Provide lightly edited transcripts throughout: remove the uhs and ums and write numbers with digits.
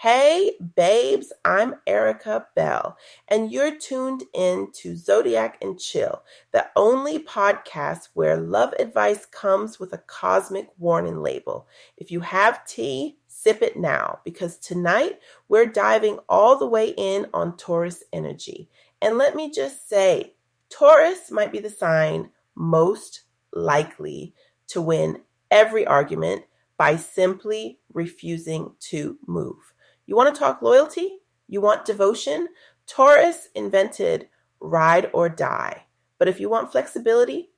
Hey, babes, I'm Erica Bell, and you're tuned in to Zodiac and Chill, the only podcast where love advice comes with a cosmic warning label. If you have tea, sip it now, because tonight we're diving all the way in on Taurus energy. And let me just say, Taurus might be the sign most likely to win every argument by simply refusing to move. You want to talk loyalty? You want devotion? Taurus invented ride or die. But if you want flexibility,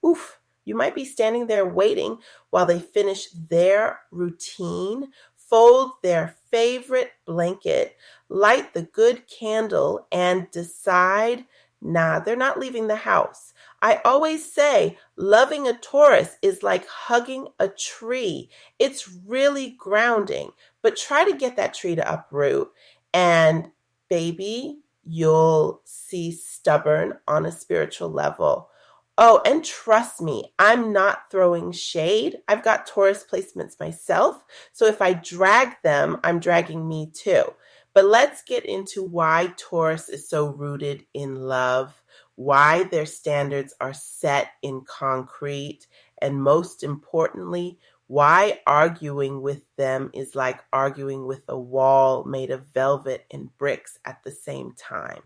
you might be standing there waiting while they finish their routine, fold their favorite blanket, light the good candle, and decide, nah, they're not leaving the house. I always say loving a Taurus is like hugging a tree. It's really grounding, but try to get that tree to uproot and baby, you'll see stubborn on a spiritual level. Oh, and trust me, I'm not throwing shade. I've got Taurus placements myself. So if I drag them, I'm dragging me too. But let's get into why Taurus is so rooted in love, why their standards are set in concrete, and most importantly, why arguing with them is like arguing with a wall made of velvet and bricks at the same time.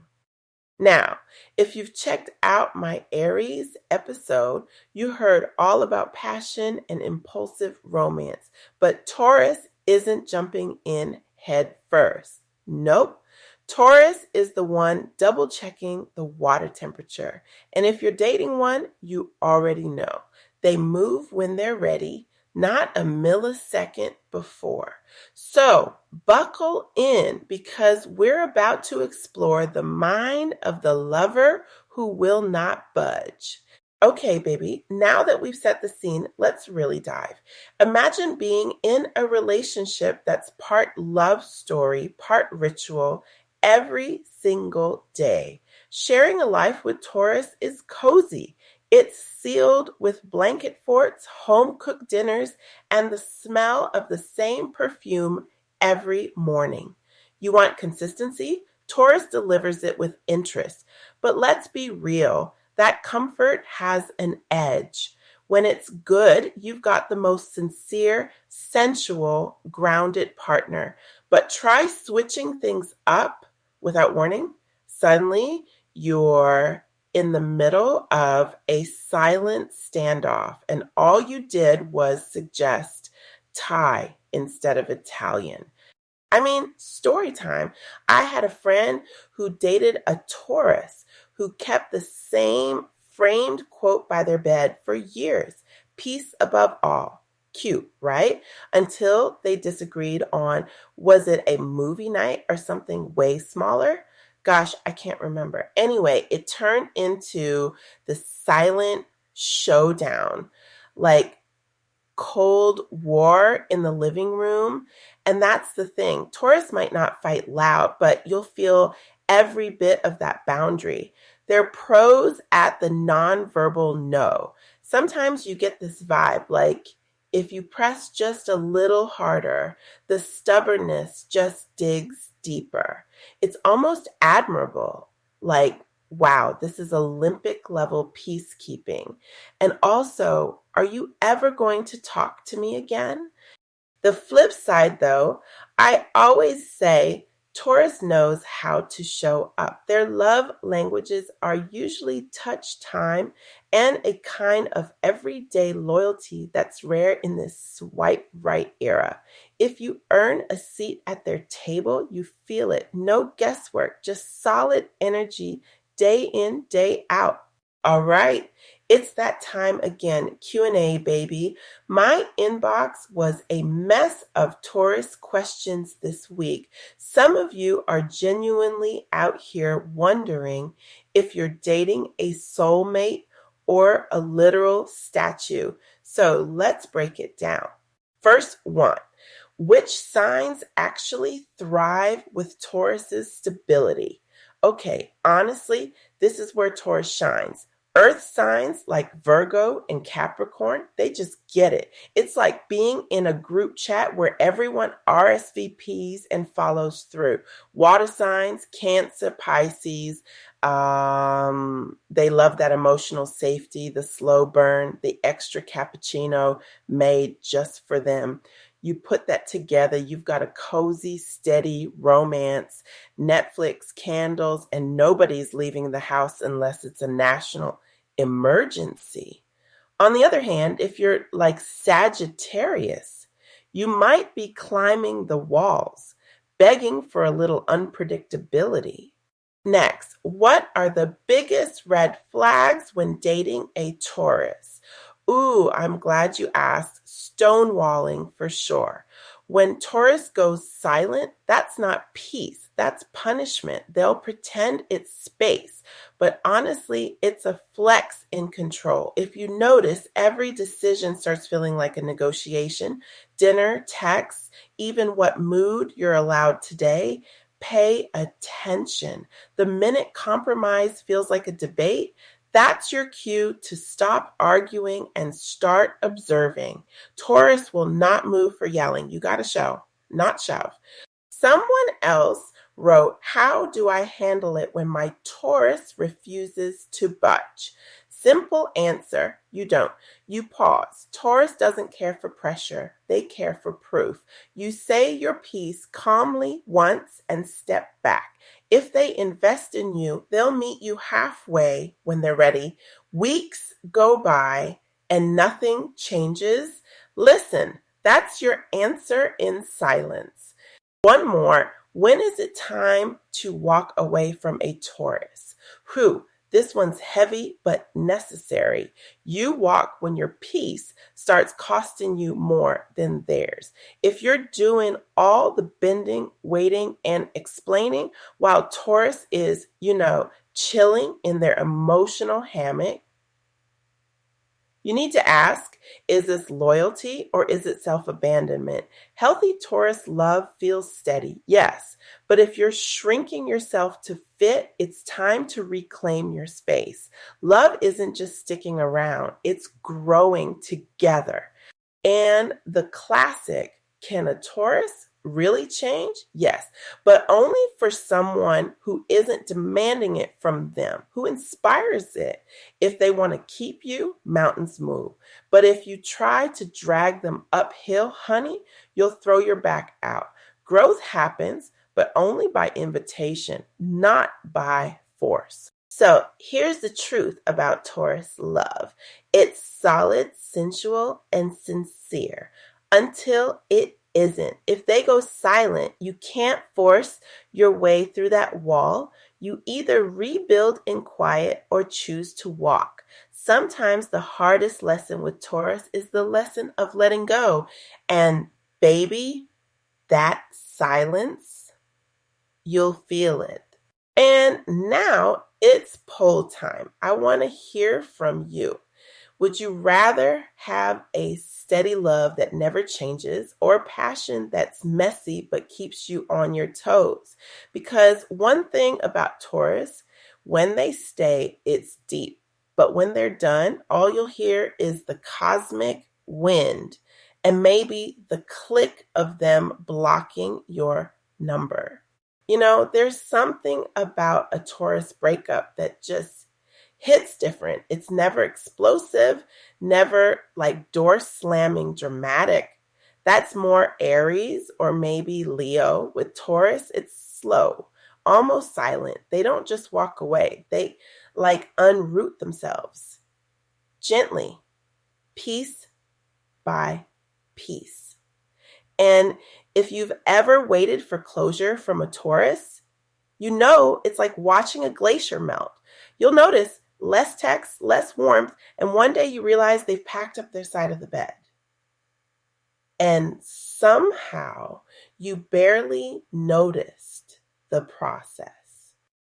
Now, if you've checked out my Aries episode, you heard all about passion and impulsive romance, but Taurus isn't jumping in head first. Nope. Taurus is the one double checking the water temperature. And if you're dating one, you already know. They move when they're ready, not a millisecond before. So buckle in because we're about to explore the mind of the lover who will not budge. Okay, baby, now that we've set the scene, let's really dive. Imagine being in a relationship that's part love story, part ritual, every single day. Sharing a life with Taurus is cozy. It's sealed with blanket forts, home-cooked dinners, and the smell of the same perfume every morning. You want consistency? Taurus delivers it with interest. But let's be real. That comfort has an edge. When it's good, you've got the most sincere, sensual, grounded partner. But try switching things up without warning. Suddenly, you're in the middle of a silent standoff, and all you did was suggest Thai instead of Italian. I mean, story time. I had a friend who dated a Taurus who kept the same framed quote by their bed for years. Peace above all. Cute, right? Until they disagreed on, was it a movie night or something way smaller? Gosh, I can't remember. Anyway, it turned into the silent showdown, like Cold War in the living room. And that's the thing. Taurus might not fight loud, but you'll feel every bit of that boundary. They're pros at the nonverbal no. Sometimes you get this vibe like, if you press just a little harder, the stubbornness just digs deeper. It's almost admirable. Like, wow, this is Olympic level peacekeeping. And also, are you ever going to talk to me again? The flip side, though, I always say Taurus knows how to show up. Their love languages are usually touch, time, and a kind of everyday loyalty that's rare in this swipe right era. If you earn a seat at their table, you feel it. No guesswork, just solid energy day in, day out. All right, it's that time again, Q&A, baby. My inbox was a mess of Taurus questions this week. Some of you are genuinely out here wondering if you're dating a soulmate or a literal statue. So let's break it down. First one, which signs actually thrive with Taurus's stability? Okay, honestly, this is where Taurus shines. Earth signs like Virgo and Capricorn, they just get it. It's like being in a group chat where everyone RSVPs and follows through. Water signs, Cancer, Pisces, they love that emotional safety, the slow burn, the extra cappuccino made just for them. You put that together, you've got a cozy, steady romance, Netflix, candles, and nobody's leaving the house unless it's a national emergency. On the other hand, if you're like Sagittarius, you might be climbing the walls, begging for a little unpredictability. Next, what are the biggest red flags when dating a Taurus? Ooh, I'm glad you asked. Stonewalling for sure. When Taurus goes silent, that's not peace, that's punishment. They'll pretend it's space, but honestly, it's a flex in control. If you notice, every decision starts feeling like a negotiation. Dinner, texts, even what mood you're allowed today. Pay attention. The minute compromise feels like a debate, that's your cue to stop arguing and start observing. Taurus will not move for yelling. You got to show, not shove. Someone else wrote, how do I handle it when my Taurus refuses to budge? Simple answer, you don't. You pause. Taurus doesn't care for pressure. They care for proof. You say your piece calmly once and step back. If they invest in you, they'll meet you halfway when they're ready. Weeks go by and nothing changes. Listen, that's your answer in silence. One more. When is it time to walk away from a Taurus? This one's heavy but necessary. You walk when your peace starts costing you more than theirs. If you're doing all the bending, waiting, and explaining while Taurus is, chilling in their emotional hammock, you need to ask, is this loyalty or is it self-abandonment? Healthy Taurus love feels steady, yes. But if you're shrinking yourself to fit, it's time to reclaim your space. Love isn't just sticking around, it's growing together. And the classic, can a Taurus really change? Yes, but only for someone who isn't demanding it from them, who inspires it. If they want to keep you, mountains move. But if you try to drag them uphill, honey, you'll throw your back out. Growth happens, but only by invitation, not by force. So here's the truth about Taurus love. It's solid, sensual, and sincere until it isn't. If they go silent, you can't force your way through that wall. You either rebuild in quiet or choose to walk. Sometimes the hardest lesson with Taurus is the lesson of letting go. And baby, that silence, you'll feel it. And now it's poll time. I want to hear from you. Would you rather have a steady love that never changes or a passion that's messy but keeps you on your toes? Because one thing about Taurus, when they stay, it's deep. But when they're done, all you'll hear is the cosmic wind and maybe the click of them blocking your number. There's something about a Taurus breakup that just hits different. It's never explosive, never like door slamming dramatic. That's more Aries or maybe Leo. With Taurus, it's slow, almost silent. They don't just walk away. They like unroot themselves gently, piece by piece. And if you've ever waited for closure from a Taurus, it's like watching a glacier melt. You'll notice less text, less warmth, and one day you realize they've packed up their side of the bed. And somehow you barely noticed the process.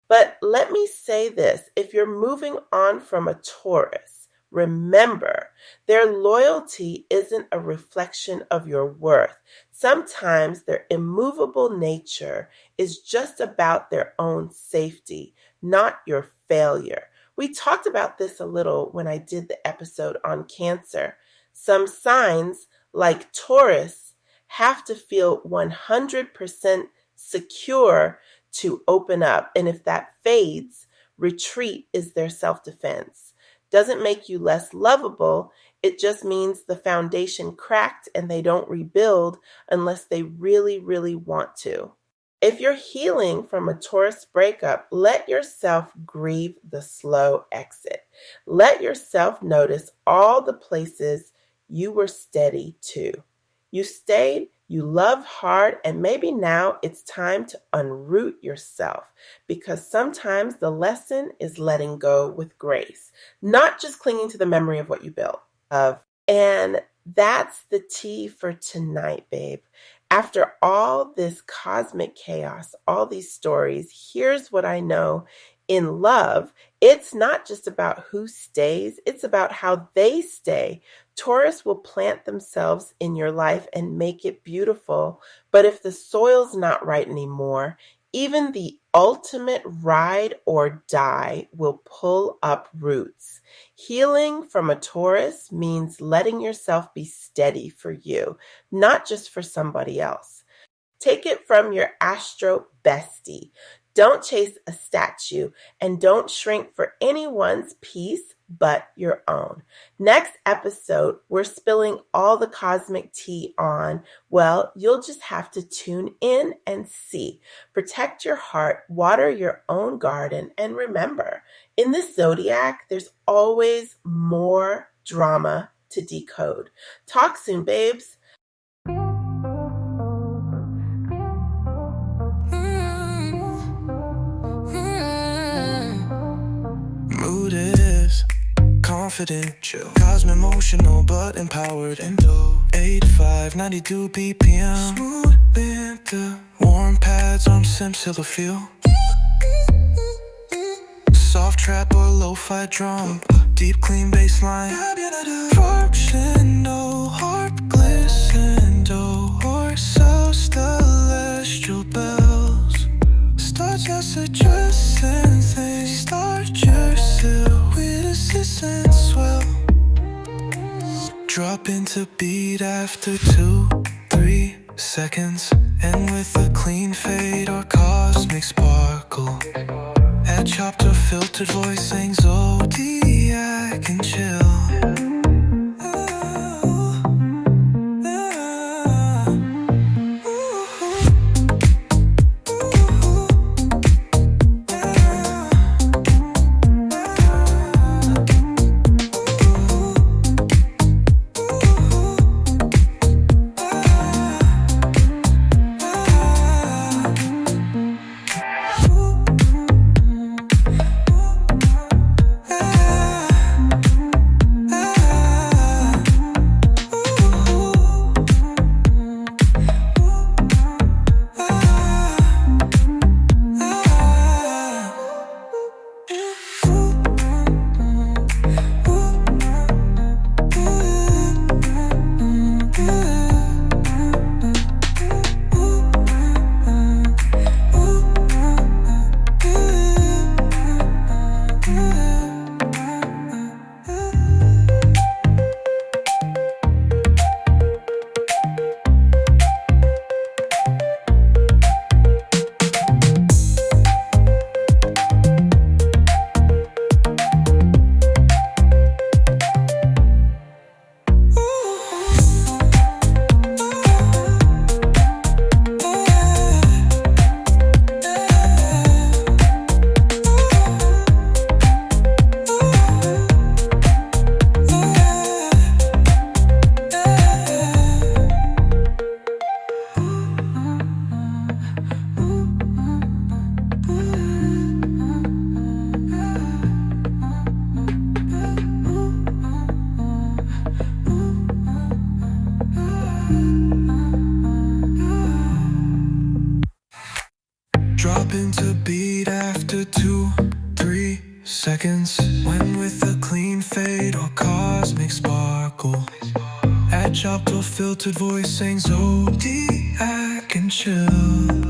But let me say this, if you're moving on from a Taurus, remember, their loyalty isn't a reflection of your worth. Sometimes their immovable nature is just about their own safety, not your failure. We talked about this a little when I did the episode on Cancer. Some signs, like Taurus, have to feel 100% secure to open up. And if that fades, retreat is their self-defense. Doesn't make you less lovable. It just means the foundation cracked and they don't rebuild unless they really, really want to. If you're healing from a Taurus breakup, let yourself grieve the slow exit. Let yourself notice all the places you were steady to. You stayed, you loved hard, and maybe now it's time to unroot yourself, because sometimes the lesson is letting go with grace, not just clinging to the memory of what you built. And that's the tea for tonight, babe. After all this cosmic chaos, all these stories, here's what I know. In love, it's not just about who stays, it's about how they stay. Taurus will plant themselves in your life and make it beautiful, but if the soil's not right anymore, even the ultimate ride or die will pull up roots. Healing from a Taurus means letting yourself be steady for you, not just for somebody else. Take it from your astro bestie. Don't chase a statue and don't shrink for anyone's peace but your own. Next episode, we're spilling all the cosmic tea on, well, you'll just have to tune in and see. Protect your heart, water your own garden, and remember, in this zodiac, there's always more drama to decode. Talk soon, babes. Mood is confident, chill, cosmic emotional but empowered. Endo 85, 92 ppm. Smooth banter, warm pads on Simsilla feel. Soft trap or lo-fi drum, deep clean bass line. Fortune, no harp, glissando, or so celestial bells. Stars as a dress and they start your silhouettes and swell. Drop into beat after 2-3 seconds, and with a clean fade or cosmic sparkle. Add chopped or filtered voice saying Zodiac and Chill. Drop into beat after 2-3 seconds, when with a clean fade or cosmic sparkle. Add chopped or filtered voice saying Zodiac and Chill.